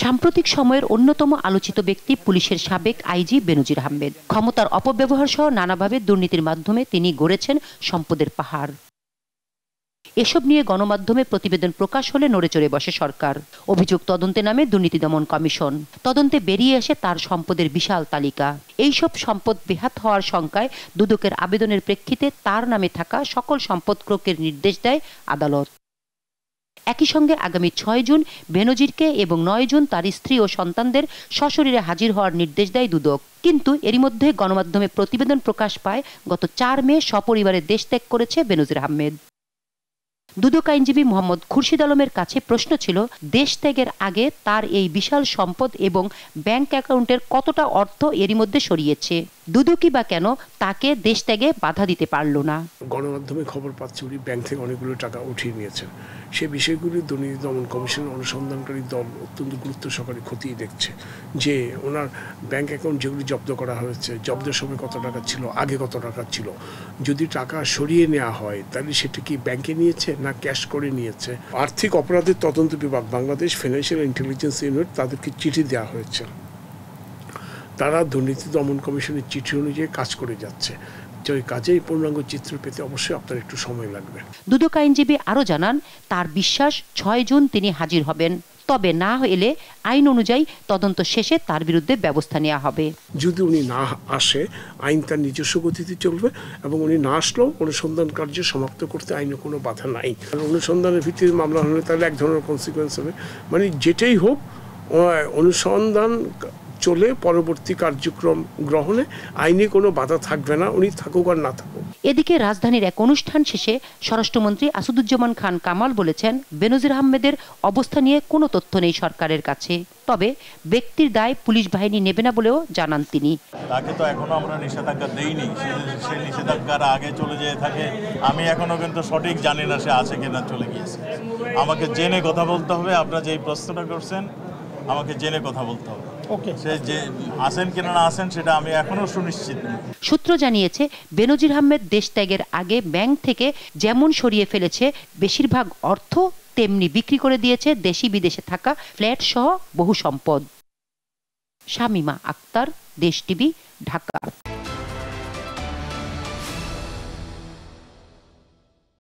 সাম্প্রতিক সময়ের অন্যতম আলোচিত ব্যক্তি পুলিশের সাবেক আইজি বেনজির আহমেদ। ক্ষমতার অপব্যবহার সহ নানাভাবে দুর্নীতির মাধ্যমে তিনি গড়েছেন সম্পদের পাহাড়। এসব নিয়ে গণমাধ্যমে প্রতিবেদন প্রকাশ হলে নড়েচড়ে বসে সরকার। অভিযোগ তদন্তে নামে দুর্নীতি দমন কমিশন। তদন্তে বেরিয়ে আসে তার সম্পদের বিশাল তালিকা। এইসব সম্পদ বেহাত হওয়ার শঙ্কায় দুদকের আবেদনের প্রেক্ষিতে তার নামে থাকা সকল সম্পদ ক্রয়ের নির্দেশ দেয় আদালত। একই সঙ্গে আগামী ৬ জুন বেনজিরকে এবং ৯ জুন তার স্ত্রী ও সন্তানদের সশরীরে হাজির হওয়ার নির্দেশ দেয় দুদক। কিন্তু এরই মধ্যে গণমাধ্যমে প্রতিবেদন প্রকাশ পায় গত ৪ মে সপরিবারে দেশ ত্যাগ করেছে বেনজির আহমেদ। দুদক আইনজীবী মোহাম্মদ খুরশিদ আলমের কাছে প্রশ্ন ছিল, দেশ ত্যাগের আগে তার এই বিশাল সম্পদ এবং ব্যাংক অ্যাকাউন্টের কতটা অর্থ এরই মধ্যে সরিয়েছে? দুদকই বা কেন তাকে দেশ ত্যাগে বাধা দিতে পারল না? গণমাধ্যমে খবর পাচ্ছি উনি ব্যাংক থেকে অনেকগুলো টাকা উঠিয়ে নিয়েছেন। সে বিষয়গুলি দুর্নীতি দমন কমিশন অনুসন্ধানকারী দল অত্যন্ত গুরুত্ব সহকারে খতিয়ে দেখছে যে ওনার ব্যাংক অ্যাকাউন্ট যেগুলি জব্দ করা হয়েছে, জব্দের সময় কত টাকা ছিল, আগে কত টাকা ছিল। যদি টাকা সরিয়ে নেওয়া হয় তাহলে সেটা কি ব্যাংকে নিয়েছে না ক্যাশ করে নিয়েছে। আর্থিক অপরাধের তদন্ত বিভাগ বাংলাদেশ ফিনান্সিয়াল ইন্টেলিজেন্স ইউনিট তাদেরকে চিঠি দেওয়া হয়েছে। তারা দুর্নীতি দমন কমিশনের চিঠি অনুযায়ী কাজ করে যাচ্ছে। ওই কাজেই পূর্ণাঙ্গ চিত্র পেতে অবশ্যই আপনার একটু সময় লাগবে। দুদক আইনজীবী আরও জানান, তার বিশ্বাস ৬ জুন তিনি হাজির হবেন। তবে না এলে আইন অনুযায়ী তদন্ত শেষে তার বিরুদ্ধে ব্যবস্থা নেওয়া হবে। যদি উনি না আসে আইন তার নিজস্ব গতিতে চলবে এবং উনি না আসলেও অনুসন্ধান কার্য সমাপ্ত করতে আইনে কোনো বাধা নাই। অনুসন্ধানের ভিত্তিতে মামলা হলে তাহলে এক ধরনের কনসিকুয়েন্স হবে। মানে যেটাই হোক অনুসন্ধান চলে পরবর্তী কার্যক্রম গ্রহণে আইনে কোনো বাধা থাকবে না, উনি থাকুক আর না থাকুক। এদিকে রাজধানীর এক অনুষ্ঠান শেষে স্বরাষ্ট্রমন্ত্রী আসাদুজ্জামান খান কামাল বলেছেন, বেনজির আহমেদের অবস্থা নিয়ে কোনো তথ্য নেই সরকারের কাছে। তবে ব্যক্তির দায় পুলিশ বাহিনী নেবে না বলেও জানান তিনি। তাকে তো এখনো আমরা নিষেধাজ্ঞা দেইনি, সে নিষেধাজ্ঞার আগে চলে যেয়ে থাকে। আমি এখনো কিন্তু সঠিক জানি না সে আছে কিনা চলে গিয়েছে। আমাকে জেনে কথা বলতে হবে। আপনারা যে প্রশ্নটা করছেন আমাকে জেনে কথা বলতে হবে। সে যে আসেন কিনা না আসেন সেটা আমি এখনো সুনিশ্চিত নই। সূত্র জানিয়েছে, বেনজির আহমেদ দেশ ত্যাগের আগে ব্যাংক থেকে যেমন সরিয়ে ফেলেছে বেশিরভাগ অর্থ, তেমনি বিক্রি করে দিয়েছে দেশি বিদেশে থাকা ফ্ল্যাট সহ বহু সম্পদ। শামিমা আক্তার, দেশ টিভি, ঢাকা।